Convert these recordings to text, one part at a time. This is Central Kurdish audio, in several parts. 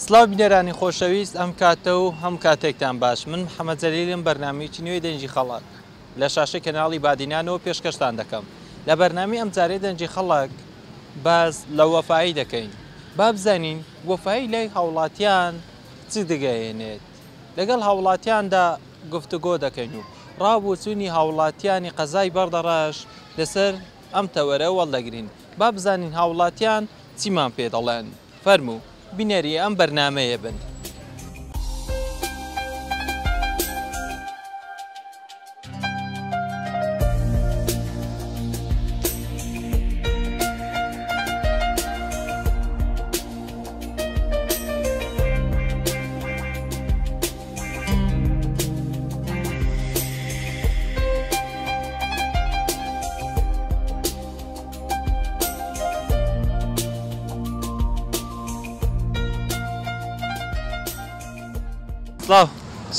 سڵاو بینەرانی خۆشەویست ئەم کاتە و هەم کاتێکتان باش من محەممەد جەلیلم بەرنامەیەکی نوێی دەنجی خەڵک لە شاشەی کەناڵی بادینانەوە پێشکەشتان دەکەم لە بەرنامی ئەم جارەی دەنجی خەڵک باز لە وەفایی دەکەین با بزانین وەفایی لای هاوڵاتیان چ دەگەیەنێت لەگەڵ هاوڵاتیاندا گفتوگۆ دەکەین و ڕابوچوونی هاوڵاتیانی قەزای بەردەڕەش لەسەر ئەم تەوەرە وەڵدەگرین با بزانین هاوڵاتیان چیمان پێ دەڵێن فەرموو بینەری ئەم بەرنامەیە بن.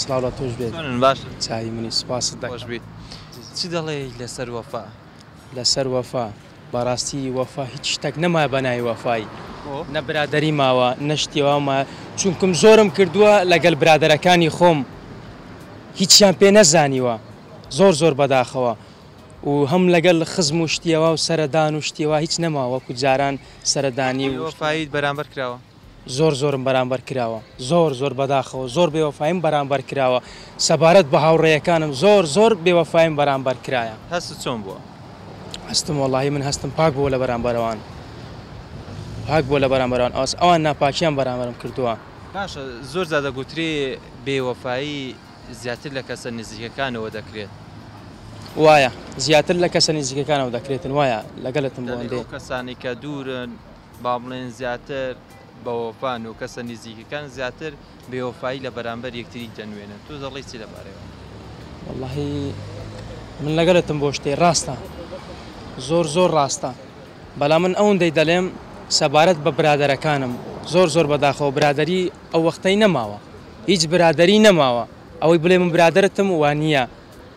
سڵاو لە تۆش بێت باش چاوی منی سوپاست دەخۆش بیت چی دەڵێ لەسەر وەفا لەسەر وەفا بەڕاستی وەفا هیچ شتێک نەمایە بەناوی وەفای نە برادەری ماوە نەشتیەوەمە چونکم زۆرم کردووە لەگەڵ برادەرەکانی خۆم هیچیان پێ نەزانیوە زۆر بەداخەوە و هەم لەگەڵ خزم و شتیەوە و سەردان و شتیەوە هیچ نەماوە وەکو جاران سەردانی و وەفایت بەرامبەر کراوە زۆرم بەرامبەر کراوە زۆر بەداخەوە زۆر بێوەفایم بەرامبەر کراوە سەبارەت بە هاوڕێیەکانم زۆر بێوەفایم بەرامبەر کرایە هەست چۆن بووە هەستم وەڵاهی من هەستم پاک بووە لە بەرامبەرەوان پاک بووە لە بەرامبەرەوان ئەوان ناپاکیان بەرامبەرم کردووە باشە زۆر دەگوترێ بێوەفایی زیاتر لە کەسە نزیکەکانەوە دەکرێت وایە زیاتر لە کەسە نزیکەکانەوە دەکرێتن وایە لەگەڵتم بۆندێ کەسانی کە دوورن با بڵێن زیاتر بەوەفان و کەسە نزیکەکان زیاتر بێوەفایی لە بەرامبەر یەکتری دەنوێنن تو دەڵی چی لەبارەوە وەڵاهی من لەگەڵتم بۆ شتێ ڕاستە زۆر ڕاستە بەڵام من ئەوەندەی دەڵێم سەبارەت بە برادەرەکانم زۆر بەداخەوە برادەری ئەو وەختەی نەماوە هیچ برادەری نەماوە ئەوەی بڵێ من برادرتم وان نییە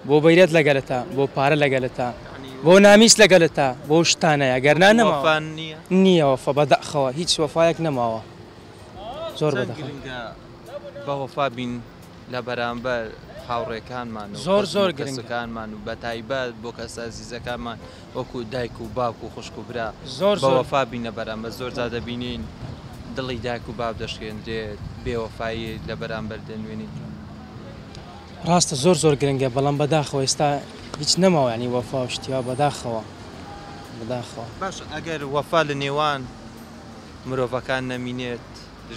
بۆ بەیرەت لەگەلتە بۆ پارە لەگەلتە بۆ نامیس لەگەلتە بۆ شتانەیە گەرنا نەماوە نییەوە فە بەدەخەوە هیچ وەفایەک نەماوە زۆر بە وەفا بین لە بەرامبەر هاوڕێکانمان زۆر گرنگەکانمان و بە تایبەت بۆ کەسە زیزەکانمان وەکو دایک و باوک و خوشک و برا بە وەفا بینە بەرامبەر زۆر جا دەبینین دڵی دایک و باو دەشکێنرێت بێوەفایی لە بەرامبەر دەنوێنین ڕاستە زۆر گرنگە بەڵام بەداخەوە ئێستا هیچ نەماوە ینی وەفا و شتیوا بەداخەوە باش ئەگەر وەفا لە نێوان مرۆڤەکان نەمینێت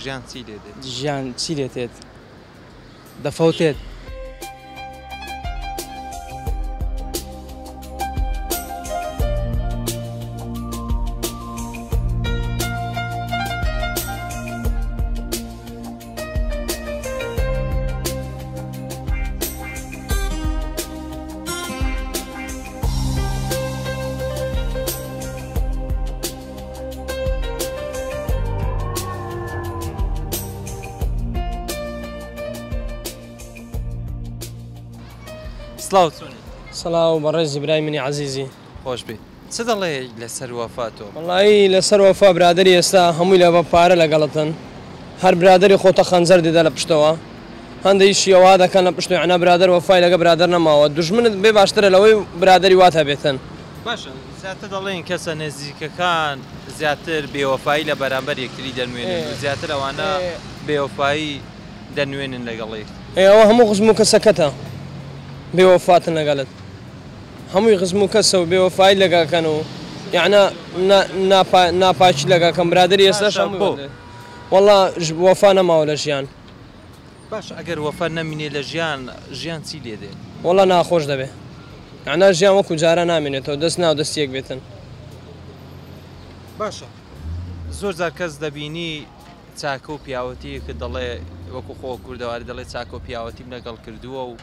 ژیان چی لێ دێت ژیان چی لێتێت دەفەوتێت سڵاو بەڕێزی برای منی عەزیزی خۆش بیت چ دەڵێ لەسەر وەفاتۆ وەڵاهی لەسەر وەفا برادەری ئێستا هەمووی لە بە پارە لەگەڵتن هەر برادەری خۆتە خەنجەر دێدە لە پشتەوە هەندێک شیەوە دەکەن لە پشتەوە عنا برادەر وەفای لەگە برادەر نەماوە دوژمنت بێ باشترە لەوەی برادەری واتە بێتن باشە زیاتر دەڵێن کەسە نزیکەکان زیاتر بێوەفایی لە بەرامبەر یەکتری دەنوێنن زیاتر ئەوانە بێوەفایی دەنوێنن لەگەڵی ئەوە هەموو خزم و کەسەکەتە بێوەفاتن لەگەڵت هەمووی خزم و کەسە و بێوەفایی لەگاکەن و یعنە ناپاچی لەگاکەم برادەری ئێستاش بۆ وەڵا وەفا نەماوە لە ژیان باش ئەگەر وەفا نەمینێ لە ژیان چی لێ دێت وەڵا ناخۆش دەبێ یعنە ژیان وەکو جارە نامێنێتەوە دەست ناو دەستیەک بێتن باشە زۆر جار کەس دەبینی چاکە و پیاوەتی کە دەڵێ وەکو خۆ کوردەواری دەڵێ چاکە و پیاوەتیم لەگەڵ کردووە و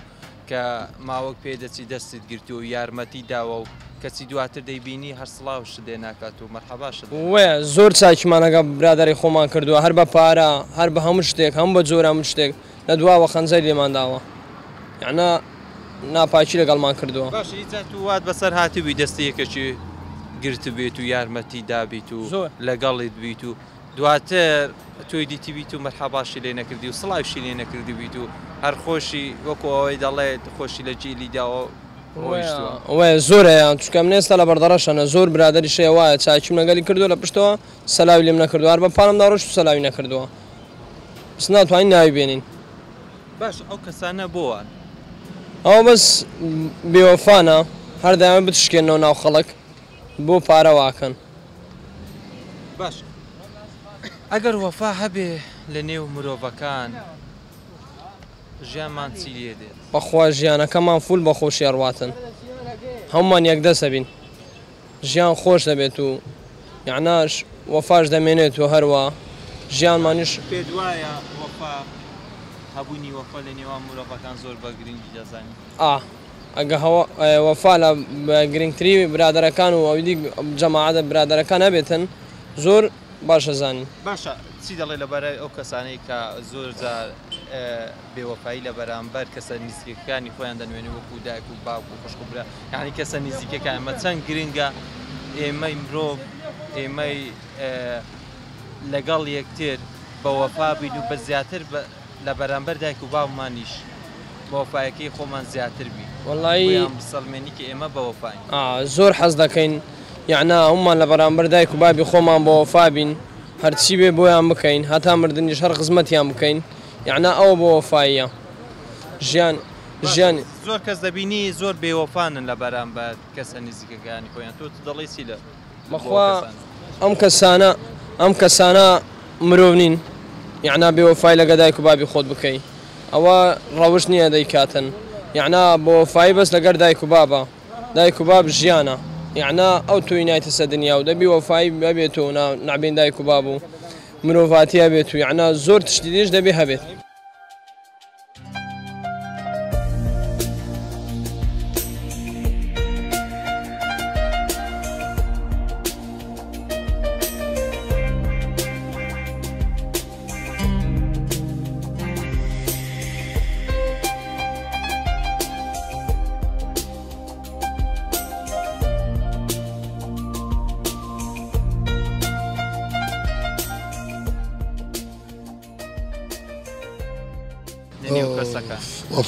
کە ماوەک پێ دەچی دەستت گرتی و یارمەتی داوە و کەچی دواتر دەیبینی هەر سڵاو شدێ ناکات و مەرحەباشت وێ زۆر چاکیمانەگە برادەری خۆمان کردووە هەر بە پارە هەر بە هەموو شتێک هەم بە جۆرە هەموو شتێک لە دواوە خەنجەر لێمان داوە یعنە ناپاکی لەگەڵمان کردووە باش هیچ وات بەسەر هاتیوی دەستی یەکەکی گرت بێت و یارمەتی دابیت و لەگەڵیت بیت و دواتر توی دیتی بیت و مەرحەباشی لێ نەکردی و سڵاوشی لێ نەکردی بیت و هەر خۆشی وەکو ئەوەی دەڵێت خۆشی لە جێلی داوە وای زۆرەیە چکە من ئێستا لە بەردەڕەشانە زۆر برادری شێ وایە چاکیم لەگەلی کردو لە پشتەوە سەلاوی لێم نەکردو هەر بە پانم داڕۆشت و سەلاوی نەکردووە بس ناتوانین ناوی بێنین باش ئەو کەسانە بۆوان ئەوە بەس بێوەفانە هەر دایمە بتشکێنەوە ناو خەڵک بۆ پارە واکەن باش ئەگەر وەفا هەبێ لە نێو مرۆڤەکان ژیانمان چی لێ دێت بەخوا ژیانەکەمان فول بە خۆشی ئەڕواتن هەمومان یەکدەسە بین ژیان خۆش دەبێت و یعناش وەفاش دەمێنێت و هەروە ژیانمانیش پێ وایە وەفا هەبوونی وەفا لە نێوان مرۆڤەکان زۆر بە گرنگی دەزانی ئەگە وەفا لە گرنگتری برادەرەکان و ئەویدی جەماعەتە برادەرەکان هەبێتن زۆر باشە زانین باشە چی دەڵێ لەبەرای ئەو کەسانەی کە زۆر جار بێوەفایی لە بەرامبەر کەسە نزیکەکانی خۆیان دەنوێنێ وەکو دایک و باوک و خوشکبرا یعنی کەسە نزیکەکان ئەمە چەند گرنگە ئێمەی مرۆڤ ئێمەی لەگەڵ یەکتر بە وەفا بین و بە زیاتر لە بەرامبەر دایک و باومانیش بە وەفایەکەی خۆمان زیاتر بین وەڵی بسەڵمێنی کە ئێمە بە وەفاین زۆر حەز دەکەین یعنی هەمومان لە بەرامبەر دایک و بابی خۆمان بە وەفا بین هەرچی بێ بۆیان بکەین هەتا مردنیش هەر خزمەتیان بکەین یعنی ئەوە بە وەفاییە ژیان زۆر کەس دەبینی زۆر بێوەفانن لە بەرامبەر کەسە نزیکەکانی خۆیان تۆ دەڵێ چی لە بەخوا ئەم کەسانە مرۆڤ نین یعنی بێوەفای لەگە دایک و بابی خۆت بکەی ئەوە ڕەوش نییە دەیکاتن یعنی بە وەفایی بەس لەگەر دایک و بابە دایک و باب ژیانە یعنی ئەو توی نایتە سە دنیا و دەبی وەفایی بێت و نابین دایک و باب و مرۆڤاتی هەبێت و یعنی زۆر تشتی دیش دەبێ هەبێت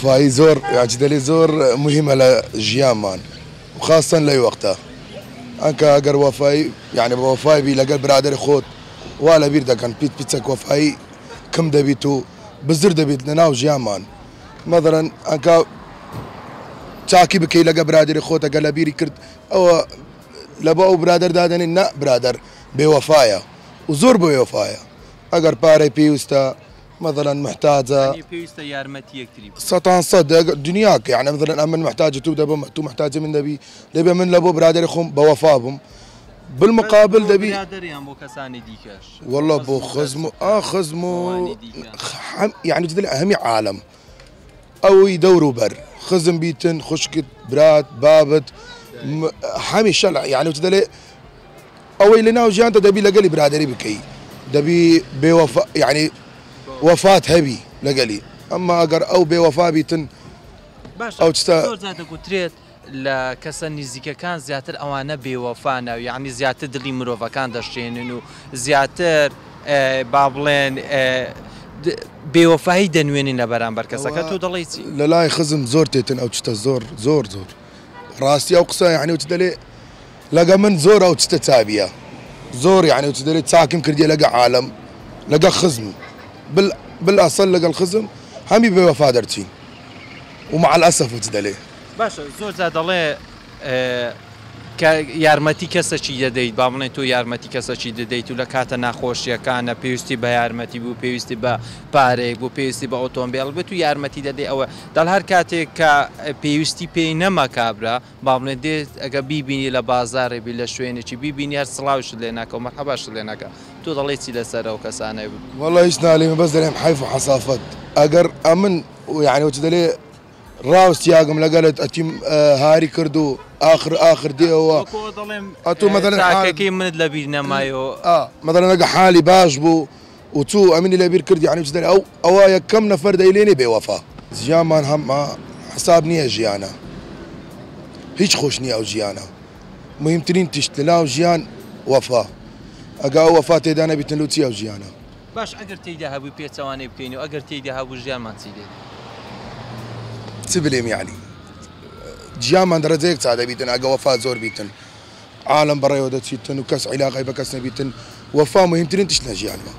وفایی زۆر یاچدەلی زۆر مهمە لە ژیانمان وخاستن لەی وەختە ئەنکە ئەگەر وەفایی یعنی بە وەفای بی لەگەڵ برادری خۆت وا لە بیر دەکەن پیت پیچەک وەفایی کەم دەبیت و بزر دەبیت لە ناو ژیانمان مەثەڵەن ئەنکە چاکی بکەی لەگە برادری خۆت ئەگەر لە بیری کرد ئەوە لە بە ئەو برادەر دادەنی نە برادەر بێوەفایە و زۆر بێوەفایە ئەگەر پارەی پێویستە مثلا محتاجة سطان صد دنياك يعني مثلا أمن محتاجة تو محتاجة من دبي من لبو برادر خم بوفابهم بالمقابل دبي والله بو خزمو خزمو يعني جدل أهمي عالم أو يدوروا بر خزم بيتن خشكت براد بابت حامي شلع يعني جدل أو لنا وجانت دبي لقلي برادري بكي دبي بوفا يعني وفاة هبي لقلي أما أجر أو بوفاة بيتن أو تستا زادة قتريت لكسر نزيكا كان زياتر أوانا بوفانا يعني زياتر دلي مروفا كان داشتين إنه زياتر بابلين بوفاهي دنويني نبران بركسا كتو دليتي لا خزم زور تيتن أو تستا زور راسي أو قصة يعني وتدلي لقى من زور أو تستا تابية زور يعني وتدلي تساكن كردي لقى عالم لقى خزم بالاصل لقى الخزم همي بوفاة درتين ومع الاسف وتدلي باش زور زاد الله یارمەتی کەسەکی دەدەیت با بڵێن تۆ یارمەتی کەسەکی دەدەیت و لە کاتە ناخۆشیەکانە پێویستی بە یارمەتی بوو پێویستی بە پارێک بوو پێویستی بە ئۆتۆمبیل بێت و یارمەتی دەدەی ئەوە دەڵ هەر کاتێک کە پێویستی پێی نەما کابرا با بڵێن دێت ئەگە بیبینی لە بازارێبی لە شوێنێکی بیبینی هەر سڵاوشت لێ ناکە و مەرحەباشت لێ ناکە تۆ دەڵێ چی لەسەر ئەو کەسانەی بوو والله هیچ ناڵێمە بەس دەڵێم حیف و حەسافەت ئەگەر ئەمن یعنی وت دەڵێ ڕاوستیاگم لەگەلت ئەتیم هاری کرد و آخر دێەوە ئەتۆ مەدەڵێن منت لەبیر نەمایەوە مەدەڵێن ئەگە حالی باش بوو و تو ئەمینی لەبیر کرد یعنی دەڵێ ئەوە یەکەم نەفەر دەیلێنێ بێوەفا ژیانمان هەممە حساب نییە ژیانە هیچ خۆش نییە ئەو ژیانە مهمترین تشت لەناو ژیان وەفا ئەگا ئەو وەفا تێدا نەبیتن و چی ئەو ژیانە باش ئەگەر تێیدا هەبووی پێچەوانەی بکەین و ئەگەر تێیدا هەبوو ژیانمان چی دێت چ بلێم یعنی گیانمان دەرەجەیەک چا دەبیتن ئەگە وەفا زۆر بیتن عالم بەڕێوە دەچیتن و کەس عیلاقی بە کەس نەبیتن وەفا مهمترین تشت لە ژیانمە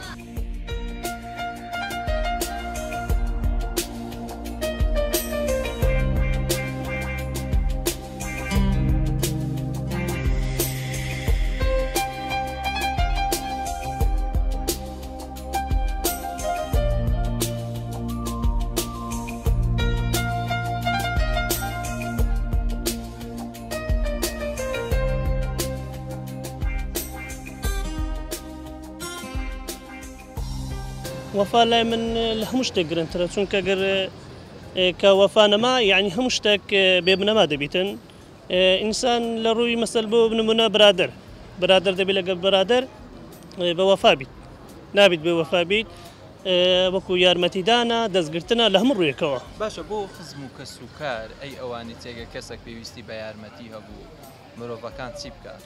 وفا لای من لە هەموو شتێک گرنگترە چونکە گەر کە وەفا نەما یعنی هەموو شتێک بێبنەما دەبیتن ئینسان لە ڕووی مەسەل بۆ بنمونە برادر دەبێت لەگەڵ برادر بە وەفا بیت نابیت بێ وەفا بیت وەکو یارمەتیدانە دەستگرتنە لە هەموو ڕوویەکەوە باشە بۆ خزم و کەس و کار ئەی ئەوانی تێگە کەسێک پێویستی بە یارمەتی هەبوو مرۆڤەکان چی بکات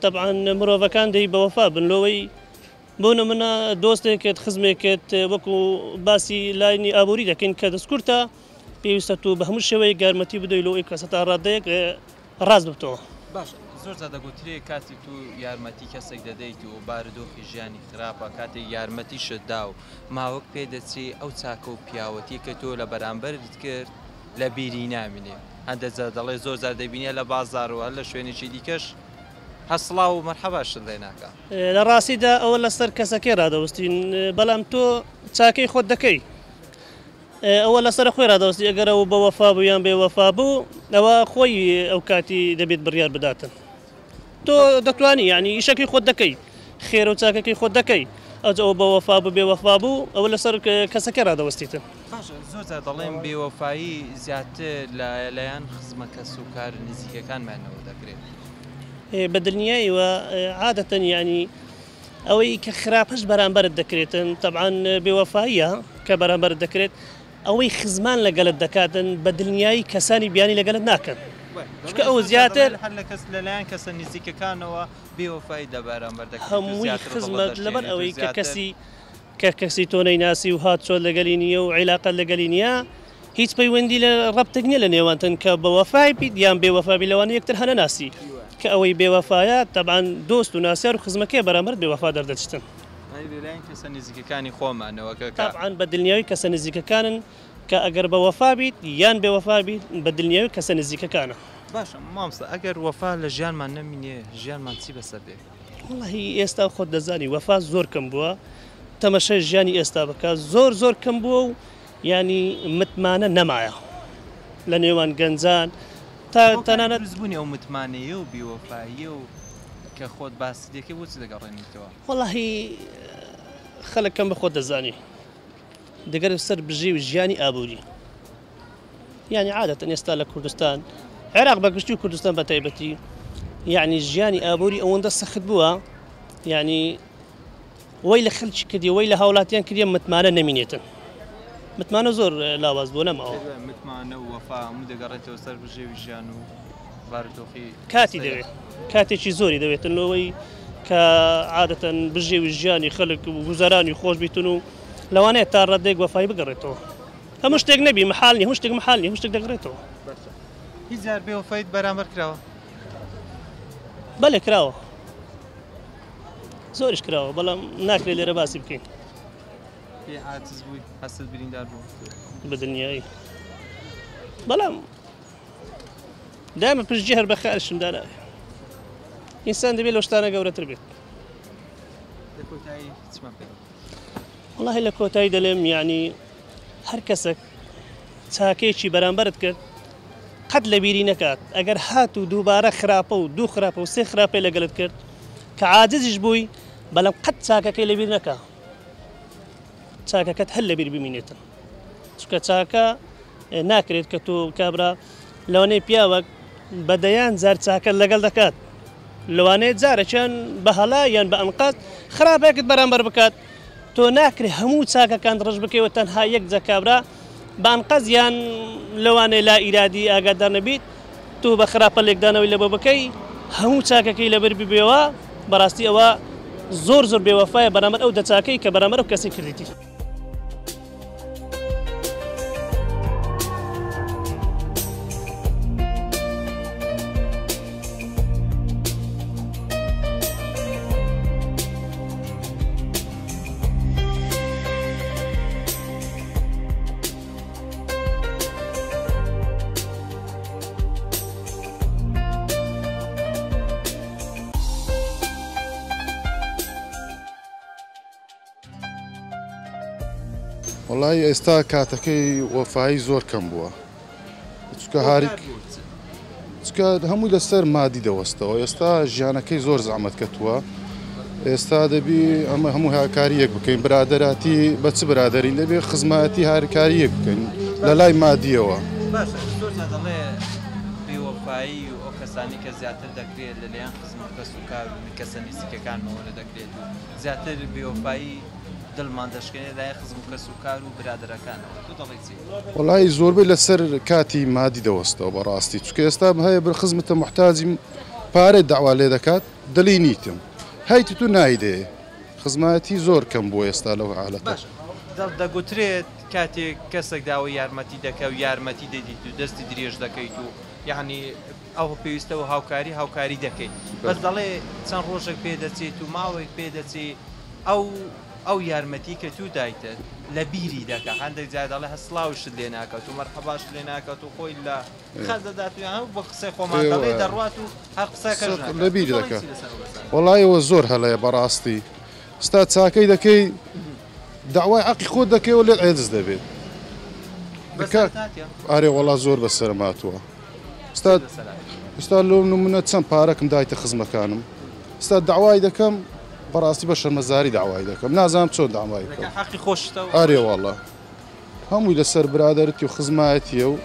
طبعا مرۆڤەکان دەی بە وەفا بن لەوەی بۆ نمونە دۆستێکت خزمێکت وەکو باسی لاینی ئابووری دەکەین کە دەستکورتە پێویستە تو بە هەموو شێوەی گارمەتی بدەیت لەوەی کەسە تا ڕادەیەک ڕاست ببتەوە باش زۆر دەگوترێ کاتی تو یارمەتی کەسێک دەدەیت و بارودۆخی ژیانی خراپە کاتێک یارمەتی شتدا و ماوەک پێ دەچێ ئەو چاکە و پیاوەتی کە تۆ لە بەرامبەرت کرد لە بیری نامینێ هەندێک دەڵێ زۆر زار دەبینێ لە بازاڕەوە لە شوێنێکی دیکەش هەسڵا و مەرحەباشت لێ ناکە لە ڕاستیدا ئەوە لەسەر کەسەکەی ڕادەوەستین بەڵام تۆ چاکەی خۆت دەکەی ئەوە لەسەر خۆی ڕادەوەستی ئەگەر ئەو بە وەفا بوو یان بێ وەفا بوو ئەوە خۆی ئەو کاتی دەبێت بڕیار بداتن تۆ دەتوانی یعنی ئیشەکەی خۆت دەکەی خێرە و چاکەکەی خۆت دەکەی ئەو بە وەفا بوو بێ وەفا بوو ئەوە لەسەر کەسەکەی ڕادەوەستیتن زۆر دەڵێن بێوەفایی زیاتر لەلایەن خزمە کەس و کار نزیکەکانمانەوە دەکرێت بەدڵنیاییوە عادەتەن ینی ئەوەی کە خراپەش بەرامبەرت دەکرێتن طبعاً بێوەفاییە کە بەرامبەرت دەکرێت ئەوەی خزمان لەگەلت دەکاتن بە دڵنیایی کەسانی بیانی لەگەلت ناکەن چکە ئەو زیاتر لەلایەن کەسە نزیکەکانەوە بێوەفایی لە بەرامبەر دەکرێت هەمووی خزمەت لەبەر ئەوەی کە کەسی تۆ نەیناسی و هات چۆن لەگەلی نییە و عیلاقەت لەگەلی نییە هیچ پەیوەندی لە ڕەبتێک نییە لە نێوانتن کە بە وەفای بیت یان بێوەفابی لەوانە یەکتر هەنە ناسی کە ئەوەی بێوەفایە طبعاً دۆست و ناسیار و خزمەکەی بەرامبەر بێوەفا دەردەچتن کەسە نزیکەکانی خۆمانەوە طبعاً بە دڵنیاوی کەسە نزیکەکانن کە ئەگەر بە وەفا بیت یان بێوەفا بیت بە دڵنیاوی کەسە نزیکەکانە باشە مامسە ئەگەر وەفا لە ژیانمان نەمینێ ژیانمان چی بەسەر بێ وڵی ئێستا خۆت دەزانی وەفا زۆر کەم بووە تەمەشای ژیانی ئێستا بکە زۆر کەم بووە و ینی متمانە نەمایە لە نێوان گەنجان تا تەنانەت بوونی ئەو متمانەیە و بیوەفاییە و کە خۆت باسی دەکەی بۆ چ دەگەڕێنیتەوە وەڵی خەڵکەم بە خۆت دەزانی دەگەر سەر بژی و ژیانی ئابووری یعنی عادەتەن ئێستا لە کوردستان عێراق بەگشتی و کوردستان بە تایبەتی یعنی ژیانی ئابووری ئەوەندە سەخت بووە یعنی وەی لە خەڵکی کردی وەی لە هاوڵاتیان کردی متمانە نەمینێتن متمانە زۆر لاواز بۆ نەماوە متمانە و وەفا هەموو دەگەڕێتەوە سەر بژێوی ژیان و بارودۆخی کاتی دەوێت کاتێکی زۆری دەوێتن لەوەی کە عادەتەن بژێوی ژیانی خەڵک و گوزارانی خۆش بیتن و لەوانەیە تا ڕادێک وەفای بگەڕێتەوە هەموو شتێک نەبی محالنی هەموو شتێک محالنی هەموو شتێک دەگڕێتەوە هیچ جار بێوەفایت بەرامبەر کراوە بەڵێ کراوە زۆرش کراوە بەڵام ناکرێت لێرە باسی بکەین عاجز بووی هەستت بریندار بوو بەدڵنیایی بەڵام دائما پشتگی هەر بە خارشم داناوێ ئینسان دەبێت لەو شتانە گەورەتر بێت وڵاهی لە کۆتایی دەڵێم یعنی هەر کەسێک چاکێکی بەرامبەرت کرد قەت لە بیری نەکات ئەگەر هات و دووبارە خراپە و دوو خراپە و سێ خراپەی لەگەلت کرد کە عاجزیش بووی بەڵام قەت چاکەکەی لەبیر نەکا چاکەکەت هەر لەبیر بمینێتن چکە چاکە ناکرێت کە تۆ کابرا لەوانەیە پیاوەک بەدەیان زار چاکە لەگەڵ دەکات لەوانەیە جارەچیان بە هەڵا یان بە ئەنقاس خراپەکەت بەرامبەر بکات تۆ ناکرێت هەموو چاکەکان ڕژ بکەیەوە تەنها یەک جە کابرا بە ئەنقاس یان لەوانەیە لا ئیرادی ئاگادار نەبیت تۆ بە خراپە لێکدانەوەی لەبە بکەی هەموو چاکەکەی لەبەر ببێەوە بەڕاستی ئەوە زۆر زۆر بێوەفایە بەرامبەر ئەو دەچاکەی کە بەرامبەر ئەو کەسی کردیتی. وڵی ئێستا کاتەکەی وەفایی زۆر کەم بووە چکە هاریک چکە هەمووی لەسەر مادی دەوەستەوە ئێستا ژیانەکەی زۆر زەحمەت کەتووە ئێستا دەبی ئەمە هەموو هاکاریەک بکەین برادەراتی بە چ برادەرین دەبێ خزمەتی هاکاریەک بکەین لە لای مادیەوە. دەڵێ بێوەفایی و ئەو کەسانی کە زیاتر دەکرێت لەلایەن خزمەتکە سوکار و کەسە نزیکەکانەوە دەکرێت و زیاتر بێوەفایی دڵمان دەشکێنێت لای خزمەتکە سوکار و برادەرەکانەوە. تۆ دەڵێ چی؟ وڵی زۆربەی لەسەر کاتی مادی دەوەستەوە بەڕاستی چکە ئێستا هەیە بر خزمەتە محتاجی پارێ داوا لێ دەکات دڵی نیتم هەیتی تو نایدێ خزمەتی زۆر کەم بوو ئێستا لەو حالەتە. دەگوترێت کاتێک کەسێک داوای یارمەتی دەکە و یارمەتی دەدیت و دەستی درێژ دەکەیت و یعنی ئەو پێویستە و هاوکاری دەکەیت بەس دەڵێ چەند ڕۆژێک پێدەچێت و ماوەیەک پێدەچێت ئەو یارمەتی کە تو دایتە لە بیری دەکە هەندێک جار دەڵێ هەسڵاوشت لێ ناکات و مەرحەباش لێ ناکات و خۆی لە خەز دەدات و بە قسەی خۆمان دەڵێ دەڕوات و هەر قسەکە لە بیری دەکات. وڵایەوە زۆر هەلەیە بەڕاستی ستا چاکەی دەکەی داوای عەقی خۆت دەکەیەوە لێت عێدز دەبێت ئارێ وەڵا زۆر بەسەرماتووە ئێستا لەو نمونە چەند پارەکم دایتە خزمەکانم ئێستا داوای دەکەم بەڕاستی بە شەرمەزاری داوای دەکەم نازانم چۆن داوای دەکەم حەقی خۆشتەوە ئارێ وەڵا هەمووی لەسەر برادەرەتی و خزمایەتیە و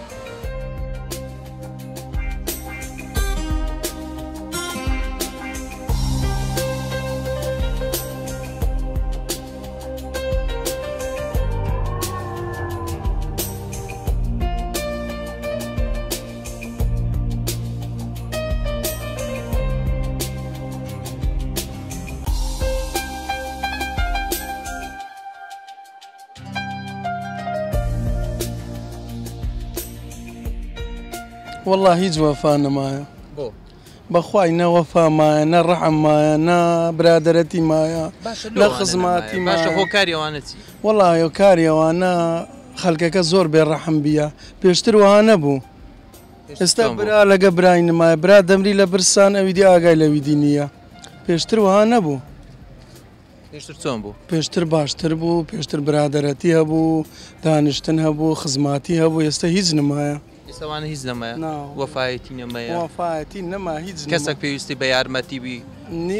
والله هیچ وەفا نەمایە بەخوای نە وەفامایە نە ڕەحممایە نە برادەرەتی مایە لە خزماتی باشە هۆکاریەوانە چی؟ وەڵا هۆکاریەوانە خەڵکەکە زۆر بێڕەحم بیە پێشتر وها نەبوو ئێستا برا لەگە برای نمایە برا دەمری لە برسان ئەویدی ئاگای لەویدی نییە پێشتر وها نەبوو پێشتر چۆن بوو؟ پێشتر باشتر بوو پێشتر برادەرەتی هەبوو دانیشتن هەبوو خزماتی هەبوو ئێستا هیچ نمایە ئێستاوانە هیچ نەمایە وەفایەتی نەمایە وەفایەتی نەما هیچ کەسێک پێویستی بە یارمەتی بی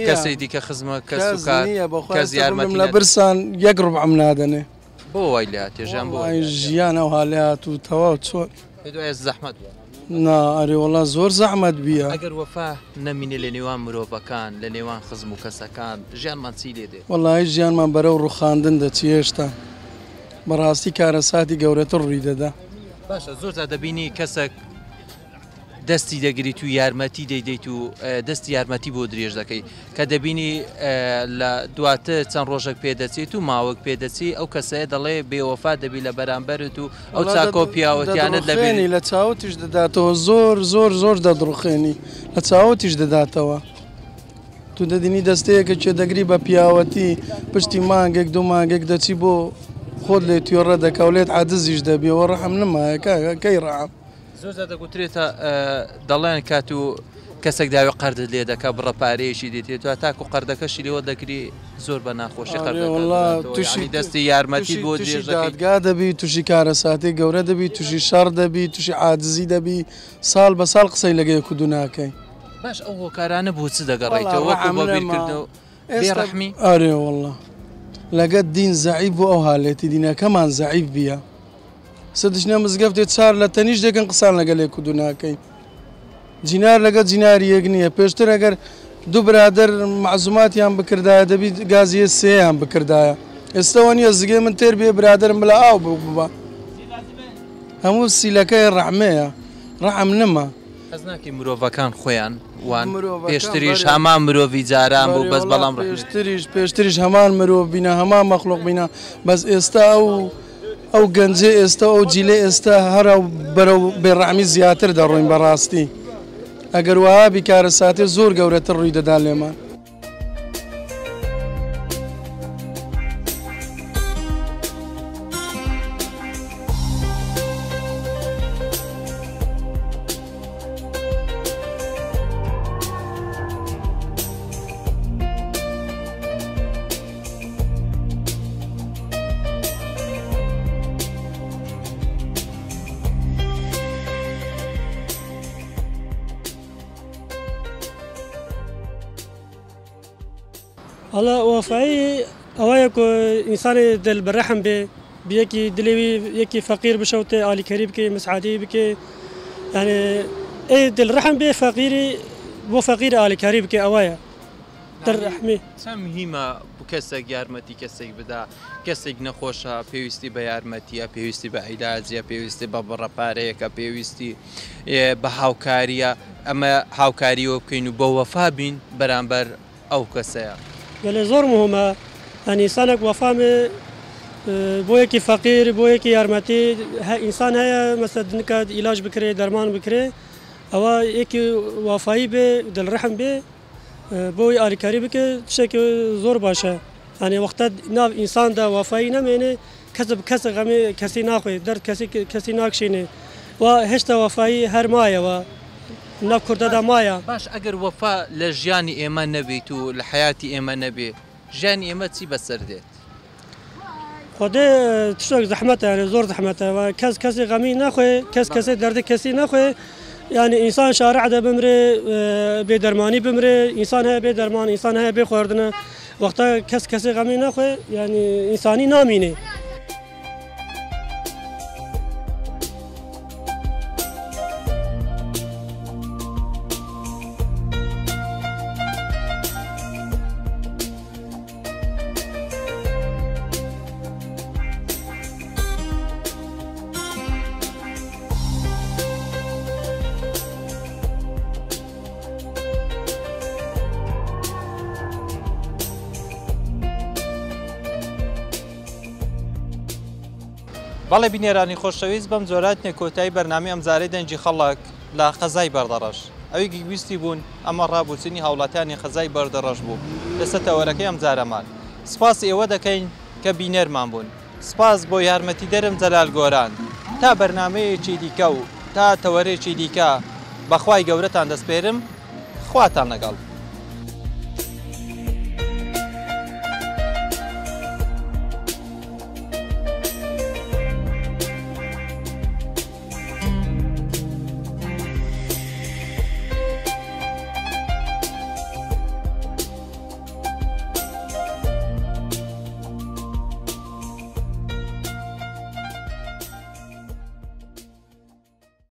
کەسێک دیکە خزمە کەس سوکار کەس یارمەتی لە برسان یەک ڕوبعم نادەنێ بۆ وای لە هاتێژیان بۆ ژیان ئەو هاالات و تەواو چۆن دوای زەحمەت نا ئەرێ وڵا زۆر زەحمەت بیە ئەگەر وەفا نەمینێ لە نێوان مرۆڤەکان لە نێوان خزم و کەسەکان ژیانمان چی لێ دێ وەڵی ژیانمان بەرەو ڕوخاندن دەچی هێشتا بەڕاستی کارەساتی گەورەتر ڕووی دەدا. باشە زۆر دەبینی کەسێک دەستی دەگریت و یارمەتی دەیدەیت و دەستی یارمەتی بۆ درێژ دەکەی کە دەبینی لە دواتر چەند ڕۆژێک پێدەچێت و ماوەک پێدەچی ئەو کەسەیە دەڵێ بێوەفا دەبی لە بەرامبەرت و ئەو چاکۆ پیاوەتیانت دەبێنی لە چاوتیش دەداتەوە زۆر زۆر زۆر دەدڕوخێنی لە چاوتیش دەداتەوە تو دەدینی دەستەیەکە چێ دەگری بە پیاوەتی پشتی مانگێک دوو مانگێک دەچی بۆ خۆت لێ توێڕە دەکەولێت عادزیش دەبیەوە ڕەحم نمایە کەی ڕەحم زۆر دەگوترێتە دەڵێن کات و کەسێک داوی قەردت لێ دەکە بڕە پارەیەشی دێتێت و تاکو قەردەکەشی لێوە دەگری زۆر بە ناخۆشی تووشی دەستی یارمەتی بۆ دادگا دەبی تووشی کارەساتی گەورە دەبی تووشی شەڕ دەبی تووشی عادزی دەبی ساڵ بە ساڵ قسەی لەگەی کودو ناکەی باش ئەو هۆکارانە بۆ چ دەگەڕێیتەوە بیرکردنەوە بێڕەحمی ئارێ وەڵڵا لەگەت دین زەعیف بۆ ئەو هاالێتی دینەکەمان زەعیف بیە سەدشنە مزگەفتێت چار لە تەنیش دەکەن قسان لەگەلێ کودو ناکەین جینار لەگە جیناری یەک نییە پێشتر ئەگەر دوو برادر معزوماتیان بکردایە دەبیت گازیە سێیان بکردایە ئێستاوە نییە زگێ من تێر بێ برادرم بلا ئاو ببە هەموو سیلەکەی ڕەحمەیە ڕەحم نەما حەز ناکەی مرۆڤەکان خۆیان وان پێشتریش هەمان مرۆڤی جاران بوو بەس بەڵام پێشتریش هەمان مرۆڤ بینە هەمان مەخلوق بینە بەس ئێستا ئەو گەنجێ ئێستا ئەو جیلێ ئێستا هەرە بەرەو بێڕەحمی زیاتر دەڕۆین بەڕاستی ئەگەر وها بیکارە ساتێ زۆر گەورەتر ڕووی دەدا لێمان. هلا وفایی اوایک انسان دل برحم به بیکی دلوی یکی فقیر بشوته علی کریب که مسعدی بکه يعني اي دل رحم به فقيري بو فقير علی کریب که اوایا در رحمه مهمە کەسێک یارمەتی کەسێک بدا کەسێک نەخۆشە پێویستی بە یارمەتیە پێویستی بە عیلاجیە پێویستی بە بڕەپارەیەکە پێویستی بە هاوکاریە ئەمە هاوکاریەوە بکەین و بە وەفا بین بەرامبەر ئەو کەسەیە. ولی زۆر مهمە يعني إنسانك وفامه بويكي فقير بويكي يارمتي إنسان هيا مثلا نكاد علاج بكري درمان بكري أو يكي وفاي به دل رحم به بوي علی کاری بکه شکل زور باشه يعني وقت ناف إنسان دا وفاي نمینه کس غمی کسی ناخوی درد کسی ناکشینه و هشتا وفاي هر مایه و ناف کرده دا مایه باش اگر وفا لجیانی ئێمە نەبیت و لە حیاتی ئێمە نەبێ ژیانی ئێمە چی بەسەر دێت؟ خودی تشتێک زەحمەتە يعني زۆر زەحمەتە و کەسی غەمی ناخوێ کەسی دەردی کەسی ناخوێ يعني إنسان شارع ده بمره بدرماني بمره إنسان هي بدرمان إنسان هي بخوردنا وقتا كس غمي نخوي يعني إنساني نامينه بەڵێ بینێرانی خۆشەویست بەم جۆراتنێ کۆتایی بەرنامەی ئەمجارەی دەنجی خەڵک لە قەزای بەردەڕەش ئەوی گویستی بوون ئەمە ڕابوچنی هاوڵاتیانی قەزای بەردەڕەش بوو لەسەر تەوەرەکەی ئەمجارەمان سپاس ئێوە دەکەین کە بینەرمان بوون سپاس بۆ یارمەتی دەرم جەلال گۆران تا بەرنامەیەکی دیکە و تا تەوەرێکی دیکە بەخوای گەورەتان دەسپێرم خواتان لەگەڵ